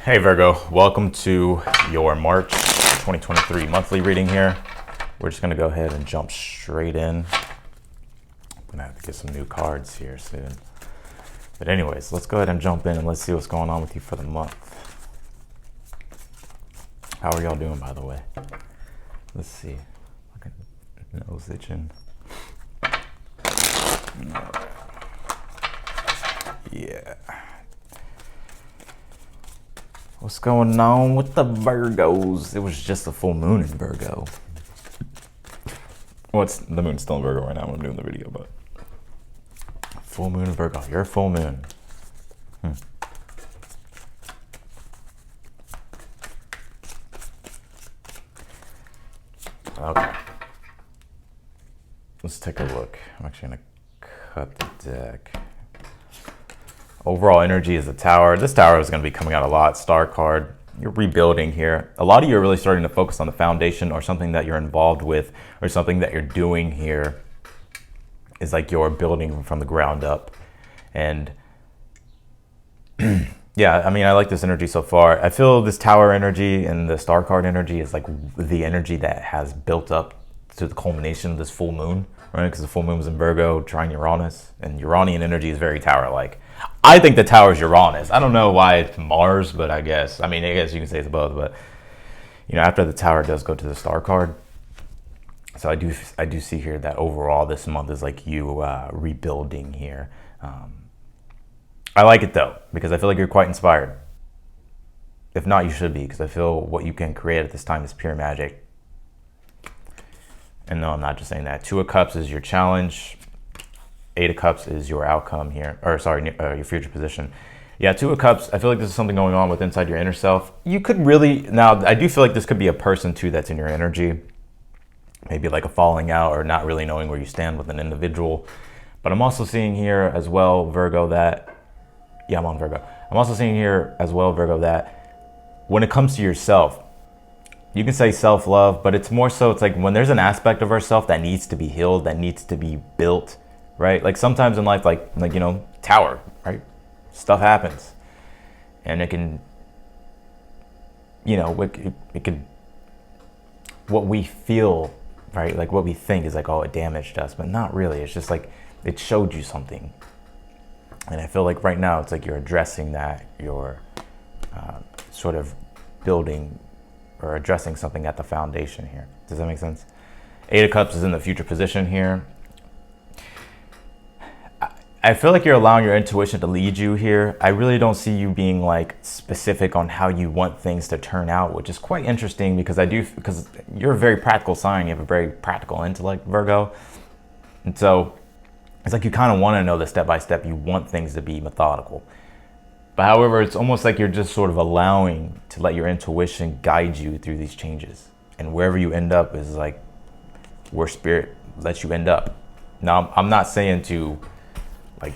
Hey Virgo, welcome to your March 2023 monthly reading here. We're just gonna go ahead and jump straight in. I'm gonna have to get some new cards here soon. But anyways, let's go ahead and jump in and let's see what's going on with you for the month. How are y'all doing, by the way? Let's see. Nose itching. Yeah. What's going on with the Virgos? It was just a full moon in Virgo. Well, the moon's still in Virgo right now when I'm doing the video, but full moon in Virgo. You're a full moon. Okay. Let's take a look. I'm actually going to cut the deck. Overall energy is the Tower. This Tower is going to be coming out a lot. Star card. You're rebuilding here. A lot of you are really starting to focus on the foundation or something that you're involved with or something that you're doing here is like you're building from the ground up. And yeah, I mean, I like this energy so far. I feel this Tower energy and the Star card energy is like the energy that has built up to the culmination of this full moon, right? Because the full moon was in Virgo, trine Uranus, and Uranian energy is very Tower-like. I think the Tower is Uranus. I don't know why it's Mars, but I guess you can say it's both. But you know, after the Tower does go to the Star card, so I do see here that overall this month is like you rebuilding here. I like it though because I feel like you're quite inspired. If not, you should be, because I feel what you can create at this time is pure magic. And no, I'm not just saying that. Two of Cups is your challenge. Eight of Cups is your outcome here, or sorry, your future position. Yeah, Two of Cups, I feel like this is something going on with inside your inner self. You could really, now I do feel like this could be a person too that's in your energy. Maybe like a falling out or not really knowing where you stand with an individual. But I'm also seeing here as well, Virgo, that, yeah, I'm on Virgo. I'm also seeing here as well, Virgo, that when it comes to yourself, you can say self-love, but it's more so, it's like when there's an aspect of ourself that needs to be healed, that needs to be built, right? Like sometimes in life, like you know, Tower, right? Stuff happens, and it can, you know, it could, what we feel, right? Like what we think is like, oh, it damaged us, but not really. It's just like it showed you something, and I feel like right now it's like you're addressing that, you're sort of building or addressing something at the foundation here. Does that make sense? Eight of Cups is in the future position here. I feel like you're allowing your intuition to lead you here. I really don't see you being like specific on how you want things to turn out, which is quite interesting because because you're a very practical sign. You have a very practical intellect, Virgo. And so it's like you kind of want to know the step by step. You want things to be methodical. But however, it's almost like you're just sort of allowing to let your intuition guide you through these changes. And wherever you end up is like where spirit lets you end up. Now, I'm not saying to like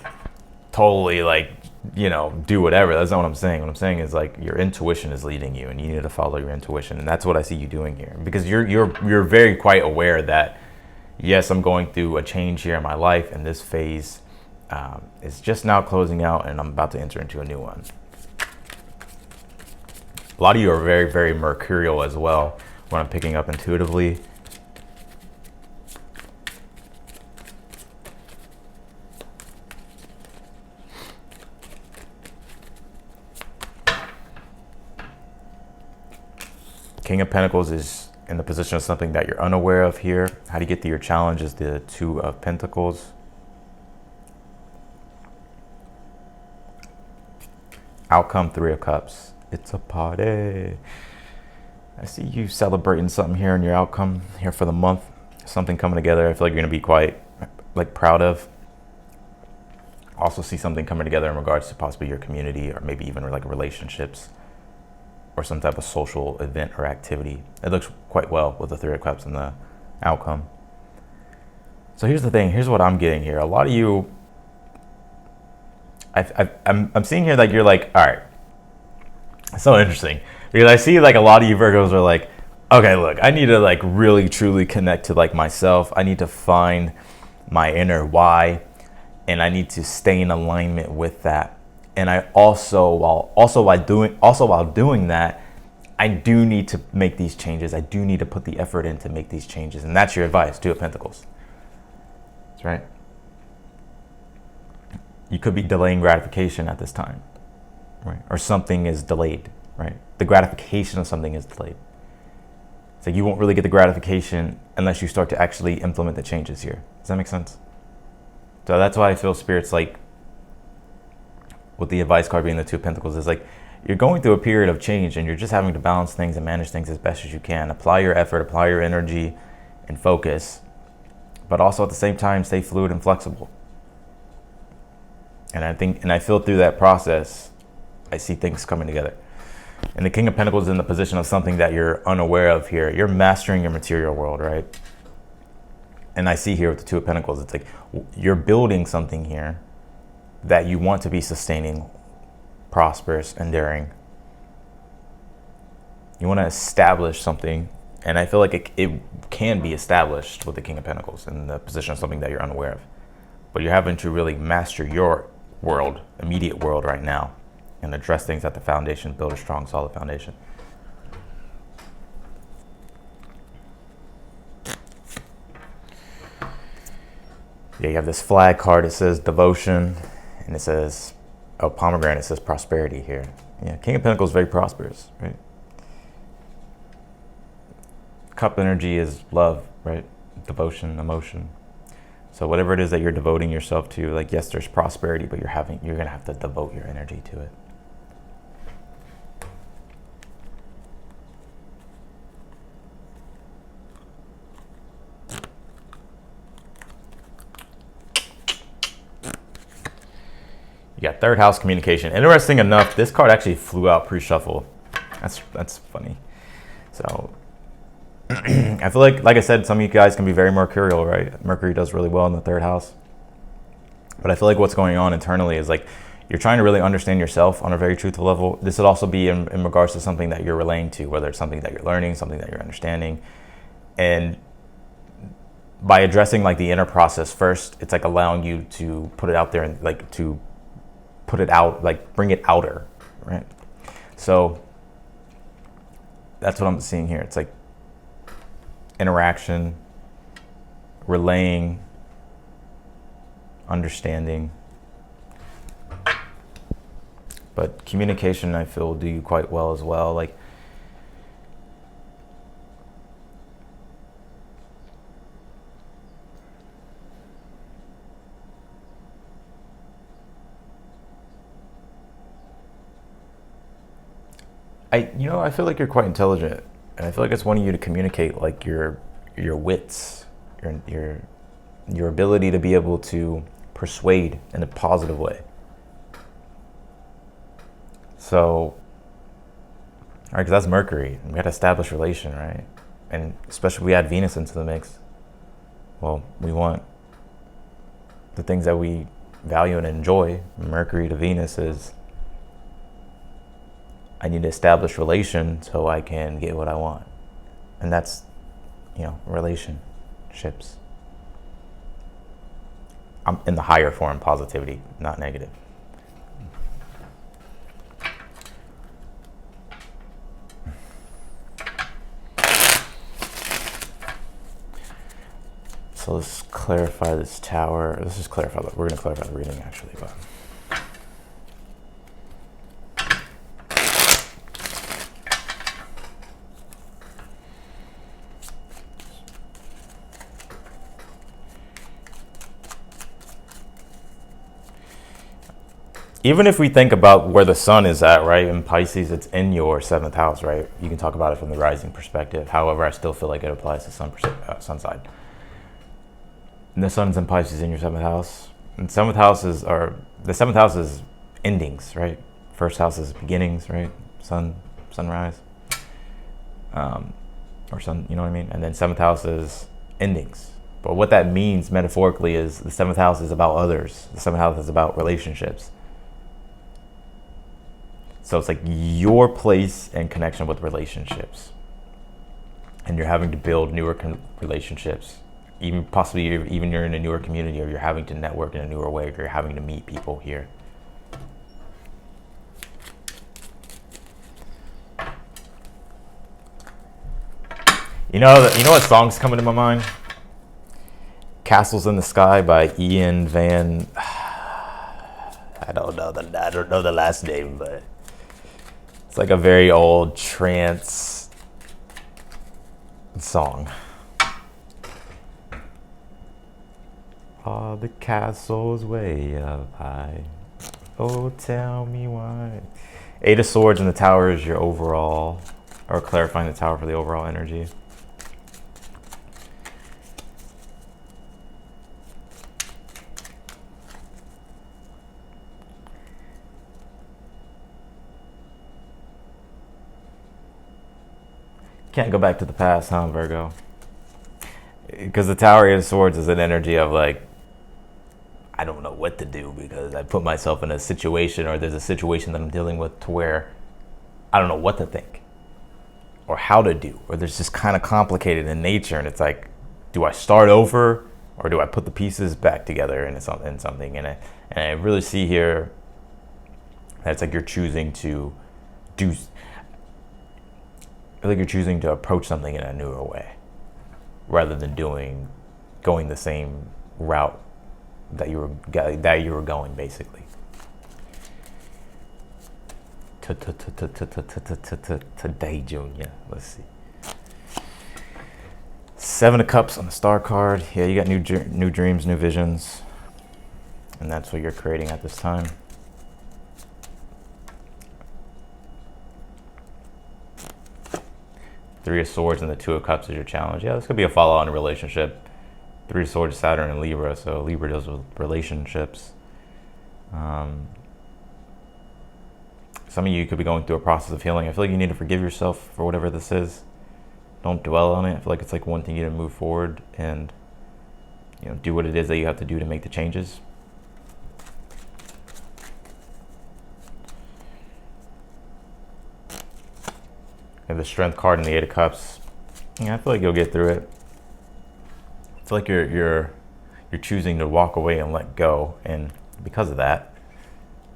totally like, you know, do whatever. That's not what I'm saying. What I'm saying is like your intuition is leading you and you need to follow your intuition. And that's what I see you doing here, because you're very quite aware that, yes, I'm going through a change here in my life, and this phase is just now closing out and I'm about to enter into a new one. A lot of you are very, very mercurial as well, what I'm picking up intuitively. King of Pentacles is in the position of something that you're unaware of here. How do you get through your challenge is the Two of Pentacles. Outcome, Three of Cups. It's a party. I see you celebrating something here in your outcome here for the month. Something coming together. I feel like you're going to be quite like proud of. Also see something coming together in regards to possibly your community or maybe even like relationships or some type of social event or activity. It looks quite well with the Three of Cups and the outcome. So here's the thing. Here's what I'm getting here. A lot of you, I'm seeing here that you're like, all right, it's so interesting because I see like a lot of you Virgos are like, okay, look, I need to like really truly connect to like myself. I need to find my inner why, and I need to stay in alignment with that. And I while doing that, I do need to make these changes. I do need to put the effort in to make these changes. And that's your advice, Two of Pentacles. That's right. You could be delaying gratification at this time, right? Or something is delayed, right? The gratification of something is delayed. So you won't really get the gratification unless you start to actually implement the changes here. Does that make sense? So that's why I feel Spirit's like, with the advice card being the Two of Pentacles, is like, you're going through a period of change and you're just having to balance things and manage things as best as you can. Apply your effort, apply your energy and focus, but also at the same time, stay fluid and flexible. And I feel through that process, I see things coming together. And the King of Pentacles is in the position of something that you're unaware of here. You're mastering your material world, right? And I see here with the Two of Pentacles, it's like you're building something here that you want to be sustaining, prosperous, enduring. You want to establish something, and I feel like it can be established with the King of Pentacles in the position of something that you're unaware of. But you're having to really master your world, immediate world right now, and address things at the foundation, build a strong, solid foundation. Yeah, you have this flag card. It says devotion, and it says, oh, pomegranate, it says prosperity here. Yeah, King of Pentacles is very prosperous, right? Cup energy is love, right? Devotion, emotion. So whatever it is that you're devoting yourself to, like, yes, there's prosperity, but you're gonna have to devote your energy to it. You got third house communication. Interesting enough, this card actually flew out pre-shuffle. That's funny. So I feel like I said, some of you guys can be very mercurial, right? Mercury does really well in the third house. But I feel like what's going on internally is like you're trying to really understand yourself on a very truthful level. This would also be in regards to something that you're relaying to, whether it's something that you're learning, something that you're understanding. And by addressing like the inner process first, it's like allowing you to put it out there and like to put it out, like bring it outer, right? So that's what I'm seeing here. It's like interaction, relaying, understanding. But communication, I feel, will do you quite well as well. Like, I feel like you're quite intelligent, and I feel like it's wanting you to communicate like your wits, your ability to be able to persuade in a positive way. So, all right, because that's Mercury. We got to establish relation, right? And especially if we add Venus into the mix. Well, we want the things that we value and enjoy. Mercury to Venus is, I need to establish relation so I can get what I want. And that's, relationships. I'm in the higher form, positivity, not negative. So let's clarify this tower. Let's just clarify that. We're going to clarify the reading actually, but. Even if we think about where the sun is at, right, in Pisces, it's in your 7th house, right? You can talk about it from the rising perspective. However, I still feel like it applies to sun side. And the sun's in Pisces in your 7th house. And the 7th house is endings, right? First house is beginnings, right? Sunrise. Or sun, you know what I mean? And then 7th house is endings. But what that means metaphorically is the 7th house is about others. The 7th house is about relationships. So it's like your place and connection with relationships. And you're having to build newer relationships. Even possibly even you're in a newer community, or you're having to network in a newer way, or you're having to meet people here. You know what song's coming to my mind? "Castles in the Sky" by Ian Van. I don't know the last name, but it's like a very old trance song. All the castles way up high. Oh, tell me why. Eight of Swords in the Tower is your overall, or clarifying the Tower for the overall energy. Can't go back to the past, huh, Virgo? Because the Tower of Swords is an energy of like, I don't know what to do because I put myself in a situation, or there's a situation that I'm dealing with to where I don't know what to think or how to do, or there's just kind of complicated in nature. And it's like, do I start over or do I put the pieces back together into something? And I really see here that it's like you're choosing to do, I feel like you're choosing to approach something in a newer way rather than going the same route that you were going, basically. Today, Junior. Let's see. Seven of Cups on the Star card. Yeah, you got new dreams, new visions, and that's what you're creating at this time. Three of Swords and the Two of Cups is your challenge. Yeah, this could be a follow-on relationship. Three of Swords, Saturn and Libra, so Libra deals with relationships. Some of you could be going through a process of healing. I feel like you need to forgive yourself for whatever this is. Don't dwell on it. I feel like it's like wanting you to move forward and do what it is that you have to do to make the changes. And the Strength card and the Eight of Cups. Yeah, I feel like you'll get through it. I feel like you're choosing to walk away and let go, and because of that,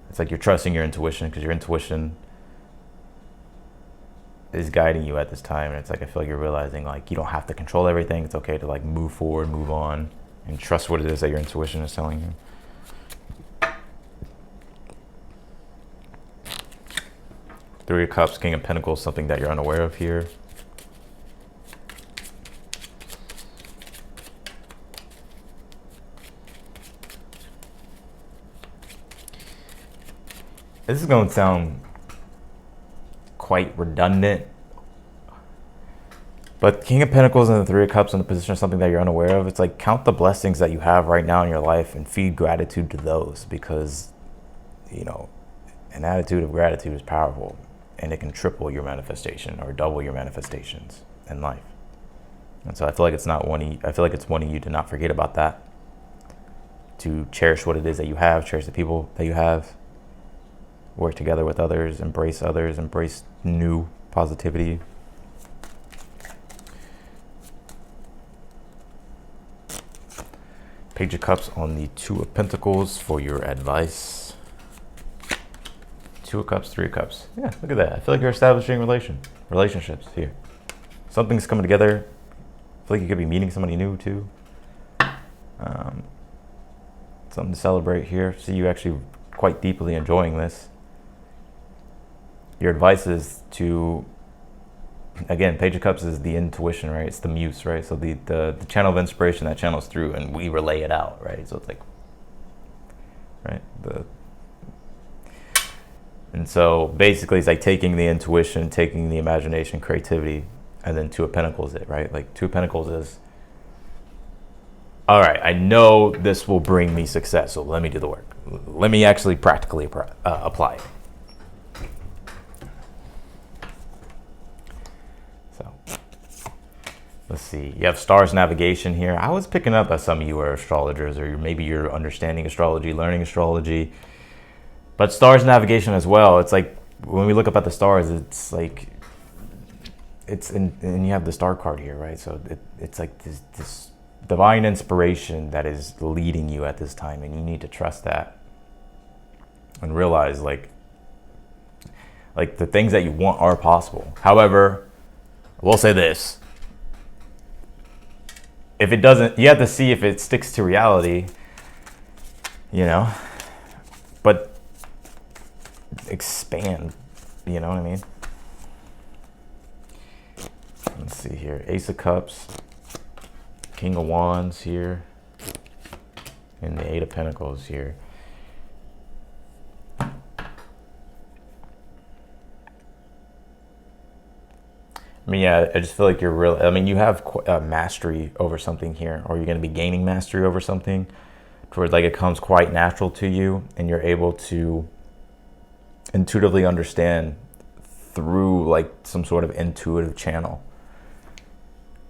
it's like you're trusting your intuition, because your intuition is guiding you at this time. And it's like I feel like you're realizing like you don't have to control everything. It's okay to like move forward, move on, and trust what it is that your intuition is telling you. Three of Cups, King of Pentacles, something that you're unaware of here. This is going to sound quite redundant, but King of Pentacles and the Three of Cups in the position of something that you're unaware of. It's like count the blessings that you have right now in your life and feed gratitude to those, because an attitude of gratitude is powerful. And it can triple your manifestation or double your manifestations in life. And so I feel like it's wanting you to not forget about that. To cherish what it is that you have, cherish the people that you have, work together with others, embrace new positivity. Page of Cups on the Two of Pentacles for your advice. Two of Cups, Three of Cups. Yeah, look at that. I feel like you're establishing relationships here. Something's coming together. I feel like you could be meeting somebody new too. Something to celebrate here. See you actually quite deeply enjoying this. Your advice is to, again, Page of Cups is the intuition, right? It's the muse, right? So the channel of inspiration that channels through, and we relay it out, right? So it's like, right? And so basically it's like taking the intuition, taking the imagination, creativity, and then Two of Pentacles it, right? Like Two of Pentacles is, all right, I know this will bring me success, so let me do the work. Let me actually practically apply it. So let's see. You have Stars Navigation here. I was picking up that some of you are astrologers, or maybe you're understanding astrology, learning astrology. But Stars Navigation as well. It's like when we look up at the stars, it's like and you have the Star card here, right? So it's like this divine inspiration that is leading you at this time, and you need to trust that and realize like the things that you want are possible. However, I will say this: if it doesn't, you have to see if it sticks to reality, you know, but expand, you know what I mean? Let's see here, Ace of Cups, King of Wands here, and the Eight of Pentacles here. I mean, yeah, I just feel like you're really, I mean, you have mastery over something here, or you're going to be gaining mastery over something towards like it comes quite natural to you, and you're able to intuitively understand through like some sort of intuitive channel,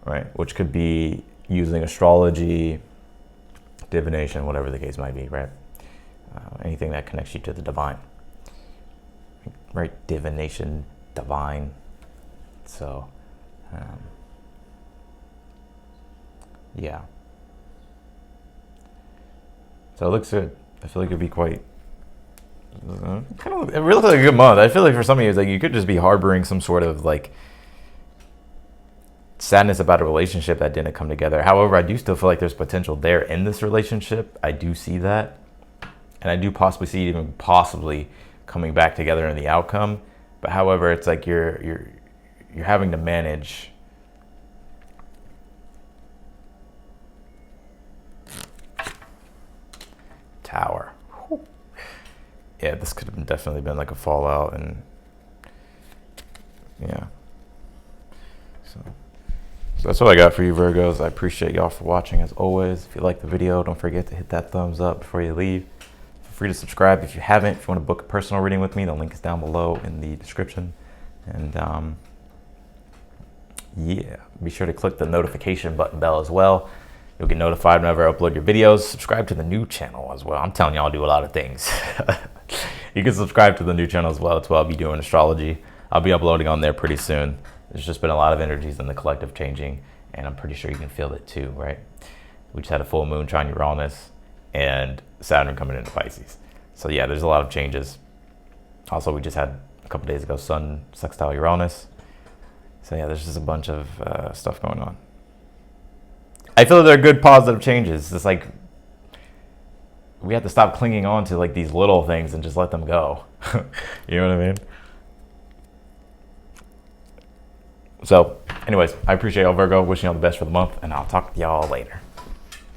right? Which could be using astrology, divination, whatever the case might be, right? Anything that connects you to the divine, right? Divination, divine. So, yeah. So it looks good. I feel like it'd be quite, kind of, it really looks like a good month. I feel like for some of you, it's like you could just be harboring some sort of like sadness about a relationship that didn't come together. However, I do still feel like there's potential there in this relationship. I do see that. And I do possibly see it even possibly coming back together in the outcome. But however, it's like you're having to manage Tower. Whew. Yeah, this could have definitely been like a fallout, and yeah. So that's what I got for you, Virgos. I appreciate y'all for watching as always. If you like the video, don't forget to hit that thumbs up before you leave. Feel free to subscribe if you haven't. If you want to book a personal reading with me, the link is down below in the description. And yeah, be sure to click the notification bell as well. You'll get notified whenever I upload your videos. Subscribe to the new channel as well. I'm telling y'all, I do a lot of things. You can subscribe to the new channel as well. I'll be doing astrology. I'll be uploading on there pretty soon. There's just been a lot of energies in the collective changing, and I'm pretty sure you can feel it too, right? We just had a full moon trine Uranus and Saturn coming into Pisces. So yeah, there's a lot of changes. Also, we just had a couple days ago Sun sextile Uranus. So yeah, there's just a bunch of stuff going on. I feel they're good positive changes. It's like we have to stop clinging on to like these little things and just let them go. You know what I mean? So anyways, I appreciate y'all, Virgo. Wishing y'all the best for the month, and I'll talk to y'all later.